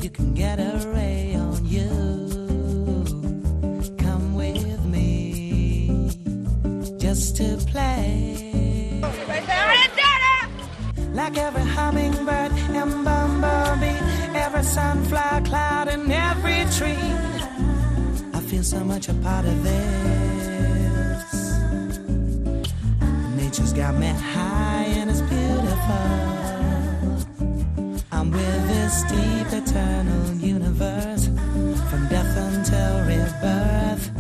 you can get a ray on you. Come with me just to play. Like every hummingbird and bumblebee, every sunflower cloud and every tree, I feel so much a part of this. Nature's got me high and it's beautiful. I'm with this deep eternal universe, from death until rebirth.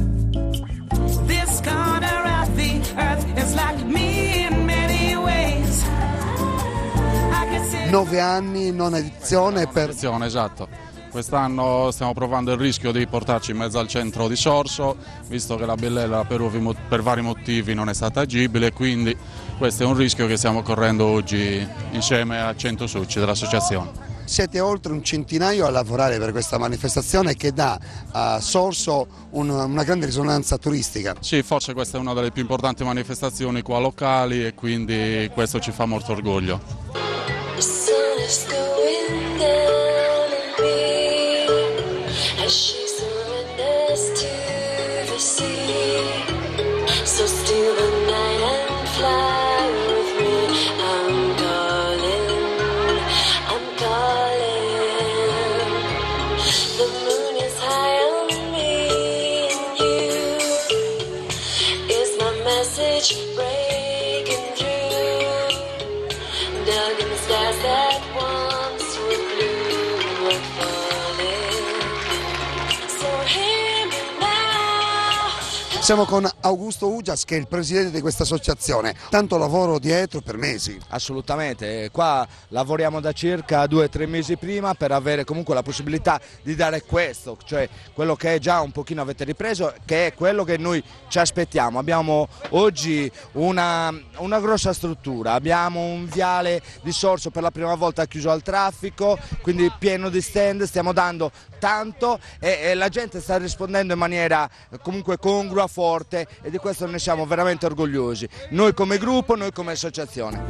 This corner of the earth is like me in many ways. 9 anni, nona edizione per... Esatto. Quest'anno stiamo provando il rischio di portarci in mezzo al centro di Sorso, visto che la Billela per vari motivi non è stata agibile, quindi questo è un rischio che stiamo correndo oggi insieme a 100 soci dell'associazione. Siete oltre un centinaio a lavorare per questa manifestazione che dà a Sorso una grande risonanza turistica. Sì, forse questa è una delle più importanti manifestazioni qua locali e quindi questo ci fa molto orgoglio. Siamo con Augusto Ugias, che è il presidente di questa associazione. Tanto lavoro dietro per mesi. Assolutamente, qua lavoriamo da circa 2 o 3 mesi prima per avere comunque la possibilità di dare questo, cioè quello che già un pochino avete ripreso, che è quello che noi ci aspettiamo. Abbiamo oggi una grossa struttura, abbiamo un viale di Sorso per la prima volta chiuso al traffico, quindi pieno di stand, stiamo dando tanto e la gente sta rispondendo in maniera comunque congrua, forte, e di questo ne siamo veramente orgogliosi, noi come gruppo, noi come associazione.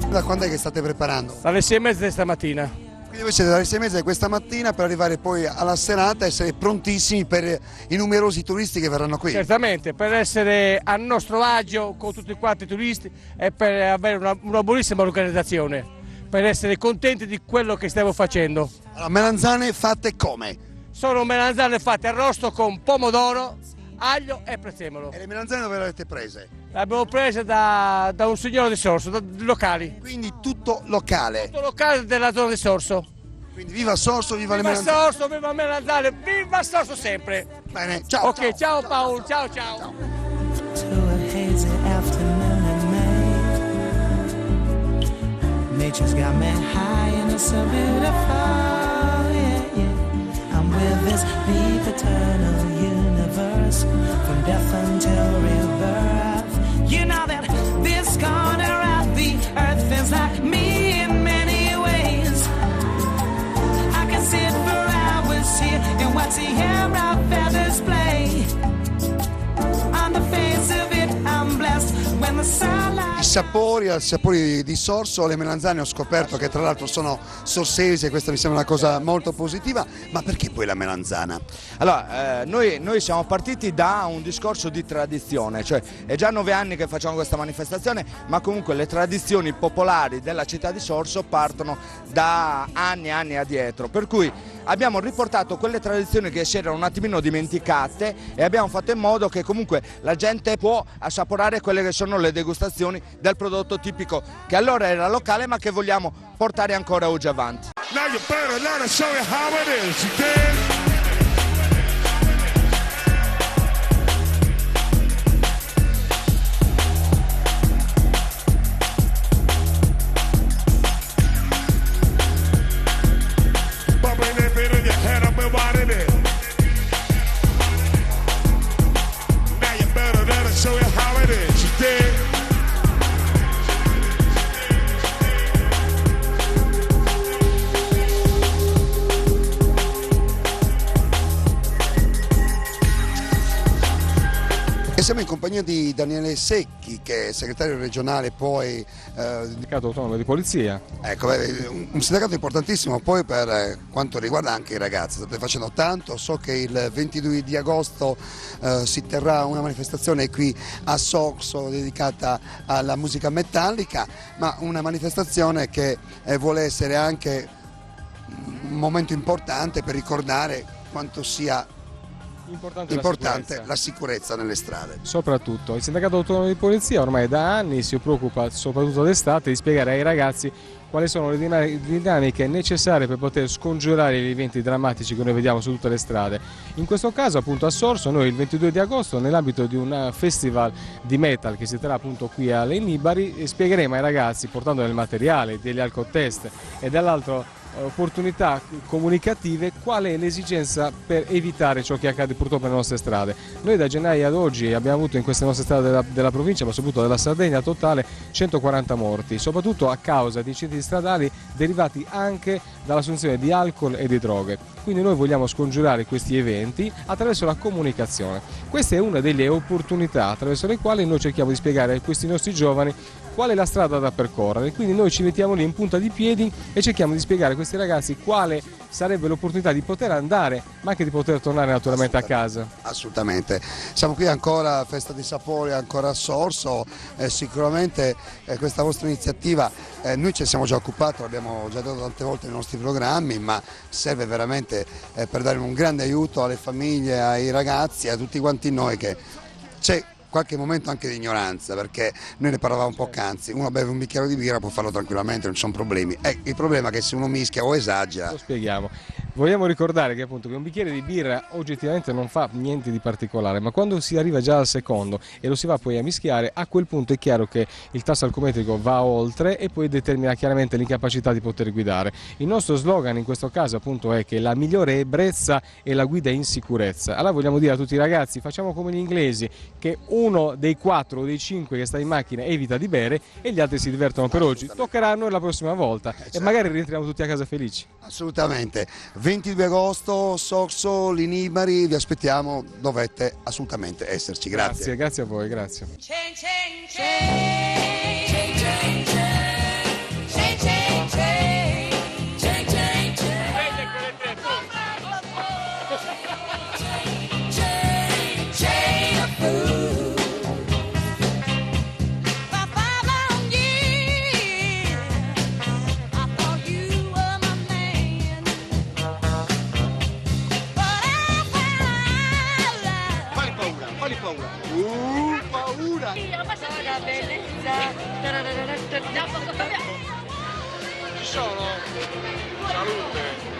Da quando è che state preparando? Dalle 6:30 di stamattina. Quindi voi siete dalle 6:30 di questa mattina per arrivare poi alla serata e essere prontissimi per i numerosi turisti che verranno qui? Certamente, per essere a nostro agio con tutti quanti i turisti e per avere una buonissima organizzazione, per essere contenti di quello che stiamo facendo. Allora, melanzane fatte come? Sono melanzane fatte arrosto con pomodoro, aglio e prezzemolo. E le melanzane dove le avete prese? Le abbiamo prese da un signore di Sorso, locali. Quindi tutto locale? Tutto locale della zona di Sorso. Quindi viva Sorso, viva le melanzane! Viva Sorso, viva melanzane, viva Sorso sempre! Bene, ciao! Ok, ciao Paolo, ciao ciao! Nature's got me high and it's so beautiful, yeah, yeah. I'm with this deep eternal universe, from death until rebirth. You know that this corner of the earth is like me in many ways. I can sit for hours here and watch the air of feathers play. On the face of it I'm blessed when the sunlight. I sapori di Sorso, le melanzane ho scoperto che tra l'altro sono sorsesi e questa mi sembra una cosa molto positiva, ma perché poi la melanzana? Allora, noi siamo partiti da un discorso di tradizione, cioè è già 9 anni che facciamo questa manifestazione, ma comunque le tradizioni popolari della città di Sorso partono da anni e anni addietro, per cui abbiamo riportato quelle tradizioni che si erano un attimino dimenticate e abbiamo fatto in modo che comunque la gente può assaporare quelle che sono le degustazioni del prodotto tipico che allora era locale ma che vogliamo portare ancora oggi avanti. siamo in compagnia di Daniele Secchi, che è segretario regionale poi Sindacato autonomo di polizia. ecco, un sindacato importantissimo poi per quanto riguarda anche i ragazzi. State facendo tanto, so che il 22 di agosto si terrà una manifestazione qui a Sorso dedicata alla musica metallica, ma una manifestazione che vuole essere anche un momento importante per ricordare quanto sia importante la sicurezza nelle strade. Soprattutto il Sindacato autonomo di polizia ormai da anni si preoccupa, soprattutto d'estate, di spiegare ai ragazzi quali sono le dinamiche necessarie per poter scongiurare gli eventi drammatici che noi vediamo su tutte le strade. In questo caso appunto a Sorso noi il 22 di agosto nell'ambito di un festival di metal che si terrà appunto qui alle Nibari spiegheremo ai ragazzi, portando del materiale, degli alcotest e dall'altro opportunità comunicative, qual è l'esigenza per evitare ciò che accade purtroppo nelle nostre strade. Noi da gennaio ad oggi abbiamo avuto in queste nostre strade della provincia, ma soprattutto della Sardegna, totale 140 morti, soprattutto a causa di incidenti stradali derivati anche dall'assunzione di alcol e di droghe. Quindi noi vogliamo scongiurare questi eventi attraverso la comunicazione. Questa è una delle opportunità attraverso le quali noi cerchiamo di spiegare a questi nostri giovani qual è la strada da percorrere, quindi noi ci mettiamo lì in punta di piedi e cerchiamo di spiegare a questi ragazzi quale sarebbe l'opportunità di poter andare, ma anche di poter tornare naturalmente a casa. Assolutamente, siamo qui ancora a Festa di Sapori, ancora a Sorso, sicuramente questa vostra iniziativa, noi ci siamo già occupati, l'abbiamo già detto tante volte nei nostri programmi, ma serve veramente per dare un grande aiuto alle famiglie, ai ragazzi, a tutti quanti noi che c'è qualche momento anche di ignoranza, perché noi ne parlavamo poc'anzi, uno beve un bicchiere di birra può farlo tranquillamente, non ci sono problemi, il problema è che se uno mischia o esagera. Lo spieghiamo. Vogliamo ricordare che appunto che un bicchiere di birra oggettivamente non fa niente di particolare, ma quando si arriva già al secondo e lo si va poi a mischiare, a quel punto è chiaro che il tasso alcometrico va oltre e poi determina chiaramente l'incapacità di poter guidare. Il nostro slogan in questo caso appunto è che la migliore ebbrezza è la guida in sicurezza. Allora vogliamo dire a tutti i ragazzi, facciamo come gli inglesi, che uno dei 4 o dei 5 che sta in macchina evita di bere e gli altri si divertono per oggi. Toccherà a noi la prossima volta e magari rientriamo tutti a casa felici. Assolutamente, 22 agosto, Sorso, Linibari, vi aspettiamo, dovete assolutamente esserci, grazie. Grazie a voi, grazie. Paura! Una bellezza! Ci sono? Salute!